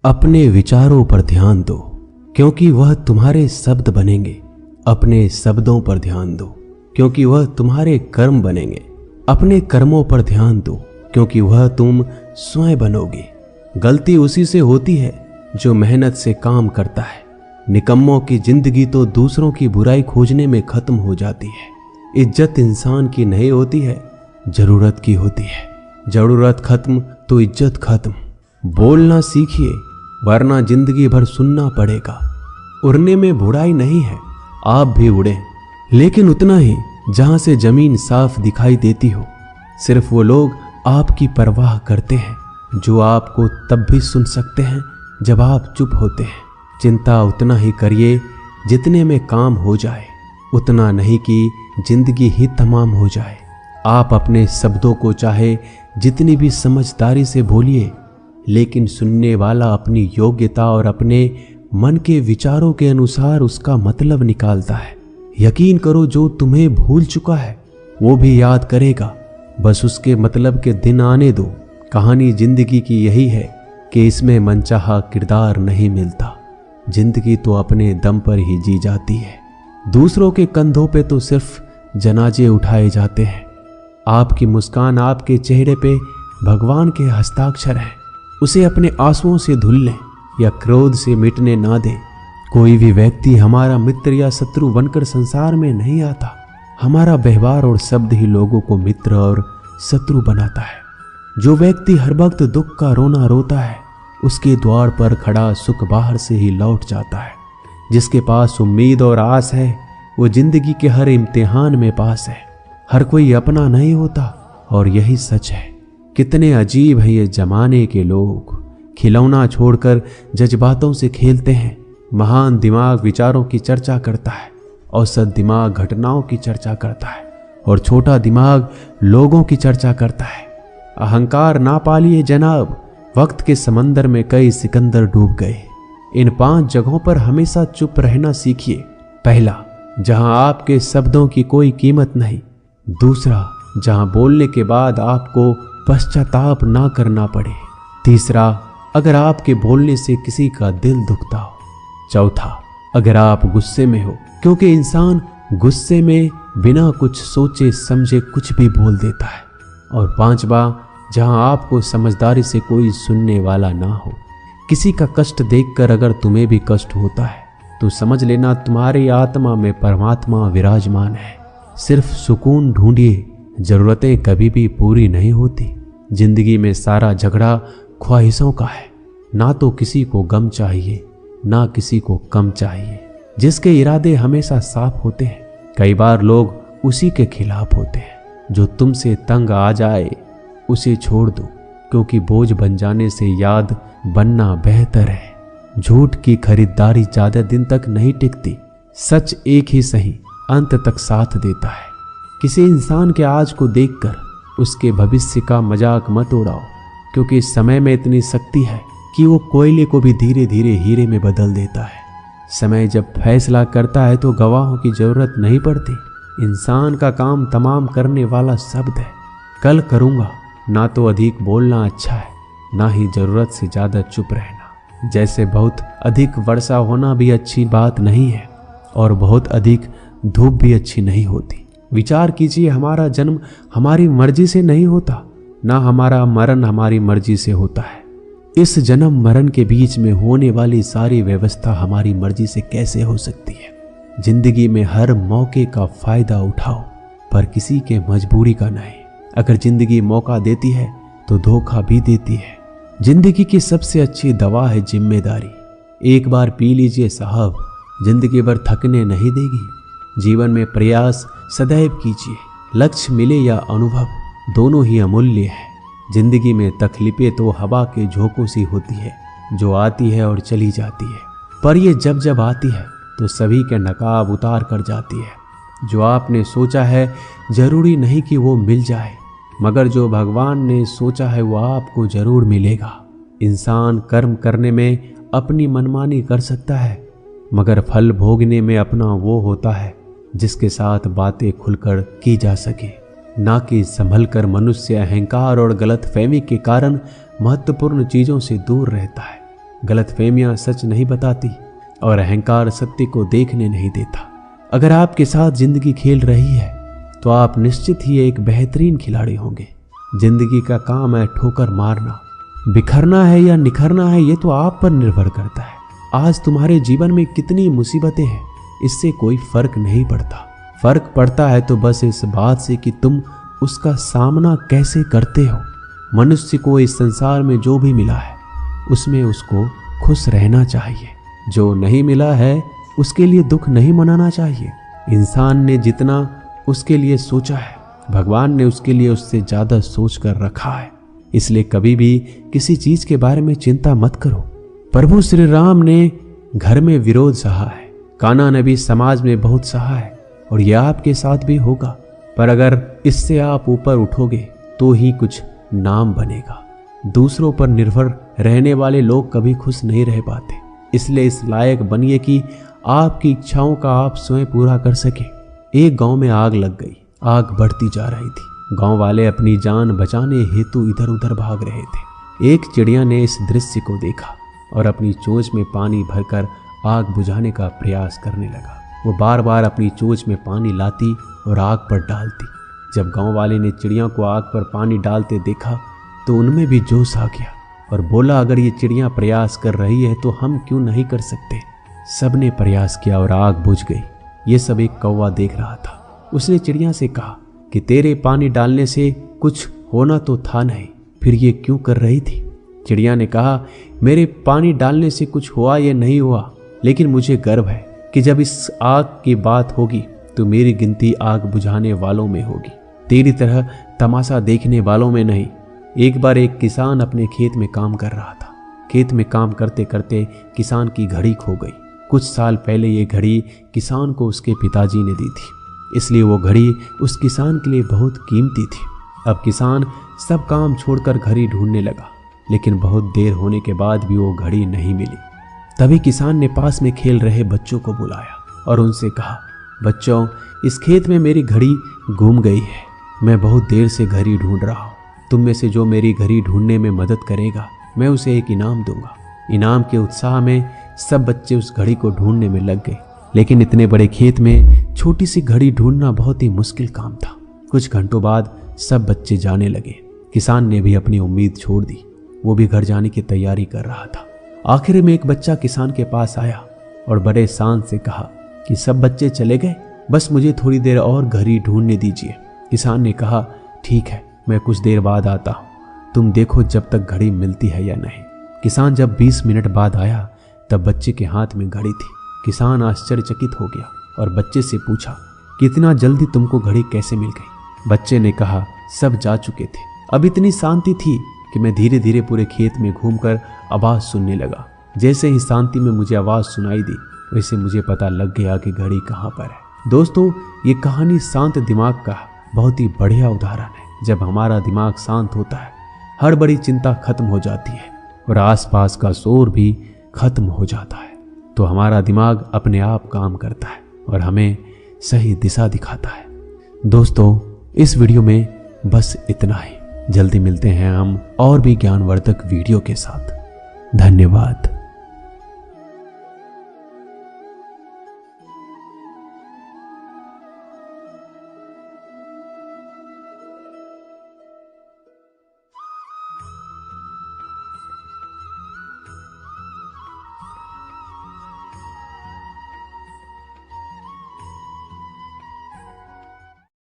अपने विचारों पर ध्यान दो, क्योंकि वह तुम्हारे शब्द बनेंगे। अपने शब्दों पर ध्यान दो, क्योंकि वह तुम्हारे कर्म बनेंगे। अपने कर्मों पर ध्यान दो, क्योंकि वह तुम स्वयं बनोगे। गलती उसी से होती है जो मेहनत से काम करता है। निकम्मों की जिंदगी तो दूसरों की बुराई खोजने में खत्म हो जाती है। इज्जत इंसान की नहीं होती है, जरूरत की होती है। जरूरत खत्म तो इज्जत खत्म। बोलना सीखिए, वरना जिंदगी भर सुनना पड़ेगा। उड़ने में बुराई नहीं है, आप भी उड़ें, लेकिन उतना ही जहां से जमीन साफ दिखाई देती हो। सिर्फ वो लोग आपकी परवाह करते हैं जो आपको तब भी सुन सकते हैं जब आप चुप होते हैं। चिंता उतना ही करिए जितने में काम हो जाए, उतना नहीं कि जिंदगी ही तमाम हो जाए। आप अपने शब्दों को चाहे जितनी भी समझदारी से बोलिए, लेकिन सुनने वाला अपनी योग्यता और अपने मन के विचारों के अनुसार उसका मतलब निकालता है। यकीन करो, जो तुम्हें भूल चुका है वो भी याद करेगा, बस उसके मतलब के दिन आने दो। कहानी जिंदगी की यही है कि इसमें मनचाहा किरदार नहीं मिलता। जिंदगी तो अपने दम पर ही जी जाती है। दूसरों के कंधों पे तो सिर्फ जनाजे उठाए जाते हैं। आपकी मुस्कान, आपके चेहरे पे भगवान के हस्ताक्षर हैं। उसे अपने आंसुओं से धुल लें या क्रोध से मिटने ना दें। कोई भी व्यक्ति हमारा मित्र या शत्रु बनकर संसार में नहीं आता। हमारा व्यवहार और शब्द ही लोगों को मित्र और शत्रु बनाता है। जो व्यक्ति हर वक्त दुख का रोना रोता है, उसके द्वार पर खड़ा सुख बाहर से ही लौट जाता है। जिसके पास उम्मीद और आस है, वो जिंदगी के हर इम्तिहान में पास है। हर कोई अपना नहीं होता, और यही सच है। कितने अजीब है ये जमाने के लोग। खिलौना छोड़कर जज्बातों से खेलते हैं। महान दिमाग विचारों की चर्चा करता है, औसत दिमाग घटनाओं की चर्चा करता है, और छोटा दिमाग लोगों की चर्चा करता है। अहंकार ना पालिए जनाब, वक्त के समंदर में कई सिकंदर डूब गए। इन 5 जगहों पर हमेशा चुप रहना सीखिए। पहला, जहां आपके शब्दों की कोई कीमत नहीं। दूसरा, जहां बोलने के बाद आपको पश्चाताप ना करना पड़े। तीसरा, अगर आपके बोलने से किसी का दिल दुखता हो। चौथा, अगर आप गुस्से में हो, क्योंकि इंसान गुस्से में बिना कुछ सोचे समझे कुछ भी बोल देता है। और पांचवा, जहां आपको समझदारी से कोई सुनने वाला ना हो। किसी का कष्ट देखकर अगर तुम्हें भी कष्ट होता है तो समझ लेना तुम्हारी आत्मा में परमात्मा विराजमान है। सिर्फ सुकून ढूंढिए, जरूरतें कभी भी पूरी नहीं होती। जिंदगी में सारा झगड़ा ख्वाहिशों का है। ना तो किसी को गम चाहिए, ना किसी को कम चाहिए। जिसके इरादे हमेशा साफ होते हैं, कई बार लोग उसी के खिलाफ होते हैं। जो तुमसे तंग आ जाए उसे छोड़ दो, क्योंकि बोझ बन जाने से याद बनना बेहतर है। झूठ की खरीदारी ज्यादा दिन तक नहीं टिकती। सच एक ही सही अंत तक साथ देता है। किसी इंसान के आज को देखकर उसके भविष्य का मजाक मत उड़ाओ, क्योंकि इस समय में इतनी शक्ति है कि वो कोयले को भी धीरे धीरे हीरे में बदल देता है। समय जब फैसला करता है तो गवाहों की जरूरत नहीं पड़ती। इंसान का काम तमाम करने वाला शब्द है। कल करूँगा, ना तो अधिक बोलना अच्छा है, ना ही जरूरत से ज़्यादा चुप रहना। जैसे बहुत अधिक वर्षा होना भी अच्छी बात नहीं है, और बहुत अधिक धूप भी अच्छी नहीं होती। विचार कीजिए, हमारा जन्म हमारी मर्जी से नहीं होता, ना हमारा मरण हमारी मर्जी से होता है। इस जन्म मरण के बीच में होने वाली सारी व्यवस्था हमारी मर्जी से कैसे हो सकती है। जिंदगी में हर मौके का फायदा उठाओ, पर किसी के मजबूरी का नहीं। अगर जिंदगी मौका देती है तो धोखा भी देती है। जिंदगी की सबसे अच्छी दवा है जिम्मेदारी। एक बार पी लीजिए साहब, जिंदगी भर थकने नहीं देगी। जीवन में प्रयास सदैव कीजिए। लक्ष्य मिले या अनुभव, दोनों ही अमूल्य है। जिंदगी में तकलीफें तो हवा के झोंकों सी होती है, जो आती है और चली जाती है, पर ये जब जब आती है तो सभी के नकाब उतार कर जाती है। जो आपने सोचा है जरूरी नहीं कि वो मिल जाए, मगर जो भगवान ने सोचा है वो आपको जरूर मिलेगा। इंसान कर्म करने में अपनी मनमानी कर सकता है, मगर फल भोगने में अपना वो होता है जिसके साथ बातें खुलकर की जा सके। ना कि संभल कर मनुष्य अहंकार और गलतफहमी के कारण महत्वपूर्ण चीजों से दूर रहता है। गलतफहमियां सच नहीं बताती और अहंकार सत्य को देखने नहीं देता। अगर आपके साथ जिंदगी खेल रही है तो आप निश्चित ही एक बेहतरीन खिलाड़ी होंगे। जिंदगी का काम है ठोकर मारना। बिखरना है या निखरना है ये तो आप पर निर्भर करता है। आज तुम्हारे जीवन में कितनी मुसीबतें हैं इससे कोई फर्क नहीं पड़ता। फर्क पड़ता है तो बस इस बात से कि तुम उसका सामना कैसे करते हो। मनुष्य को इस संसार में जो भी मिला है उसमें उसको खुश रहना चाहिए। जो नहीं मिला है उसके लिए दुख नहीं मनाना चाहिए। इंसान ने जितना उसके लिए सोचा है भगवान ने उसके लिए उससे ज्यादा सोच कर रखा है। इसलिए कभी भी किसी चीज के बारे में चिंता मत करो। प्रभु श्री राम ने घर में विरोध सहा है, कान्हा ने भी समाज में बहुत सहा है और यह आपके साथ भी होगा। पर अगर इससे आप ऊपर उठोगे तो ही कुछ नाम बनेगा। दूसरों पर निर्भर रहने वाले लोग कभी खुश नहीं रह पाते। इसलिए इस लायक बनिए कि आपकी इच्छाओं का आप स्वयं पूरा कर सके। एक गांव में आग लग गई। आग बढ़ती जा रही थी। गांव वाले अपनी जान बचाने हेतु इधर उधर भाग रहे थे। एक चिड़िया ने इस दृश्य को देखा और अपनी चोंच में पानी भरकर आग बुझाने का प्रयास करने लगा। वो बार बार अपनी चोंच में पानी लाती और आग पर डालती। जब गांव वाले ने चिड़िया को आग पर पानी डालते देखा तो उनमें भी जोश आ गया और बोला, अगर ये चिड़िया प्रयास कर रही है तो हम क्यों नहीं कर सकते। सबने प्रयास किया और आग बुझ गई। ये सब एक कौवा देख रहा था। उसने चिड़िया से कहा कि तेरे पानी डालने से कुछ होना तो था नहीं, फिर ये क्यों कर रही थी। चिड़िया ने कहा, मेरे पानी डालने से कुछ हुआ या नहीं हुआ, लेकिन मुझे गर्व है कि जब इस आग की बात होगी तो मेरी गिनती आग बुझाने वालों में होगी, तेरी तरह तमाशा देखने वालों में नहीं। एक बार एक किसान अपने खेत में काम कर रहा था। खेत में काम करते करते किसान की घड़ी खो गई। कुछ साल पहले ये घड़ी किसान को उसके पिताजी ने दी थी, इसलिए वो घड़ी उस किसान के लिए बहुत कीमती थी। अब किसान सब काम छोड़कर घड़ी ढूंढने लगा, लेकिन बहुत देर होने के बाद भी वो घड़ी नहीं मिली। तभी किसान ने पास में खेल रहे बच्चों को बुलाया और उनसे कहा, बच्चों, इस खेत में मेरी घड़ी गुम गई है। मैं बहुत देर से घड़ी ढूंढ रहा हूँ। तुम में से जो मेरी घड़ी ढूंढने में मदद करेगा मैं उसे एक इनाम दूंगा। इनाम के उत्साह में सब बच्चे उस घड़ी को ढूंढने में लग गए, लेकिन इतने बड़े खेत में छोटी सी घड़ी ढूंढना बहुत ही मुश्किल काम था। कुछ घंटों बाद सब बच्चे जाने लगे। किसान ने भी अपनी उम्मीद छोड़ दी। वो भी घर जाने की तैयारी कर रहा था। आखिर में एक बच्चा किसान के पास आया और बड़े शान से कहा कि सब बच्चे चले गए, बस मुझे थोड़ी देर और घड़ी ढूंढने दीजिए। किसान ने कहा, ठीक है, मैं कुछ देर बाद आता हूँ, तुम देखो जब तक घड़ी मिलती है या नहीं। किसान जब 20 मिनट बाद आया तब बच्चे के हाथ में घड़ी थी। किसान आश्चर्यचकित हो गया और बच्चे से पूछा कि इतना जल्दी तुमको घड़ी कैसे मिल गई। बच्चे ने कहा, सब जा चुके थे। अब इतनी शांति थी कि मैं धीरे धीरे पूरे खेत में घूमकर आवाज सुनने लगा। जैसे ही शांति में मुझे आवाज सुनाई दी वैसे मुझे पता लग गया कि घड़ी कहाँ पर है। दोस्तों, ये कहानी शांत दिमाग का बहुत ही बढ़िया उदाहरण है। जब हमारा दिमाग शांत होता है हर बड़ी चिंता खत्म हो जाती है और आसपास का शोर भी खत्म हो जाता है, तो हमारा दिमाग अपने आप काम करता है और हमें सही दिशा दिखाता है। दोस्तों, इस वीडियो में बस इतना ही। जल्दी मिलते हैं हम और भी ज्ञानवर्धक वीडियो के साथ। धन्यवाद।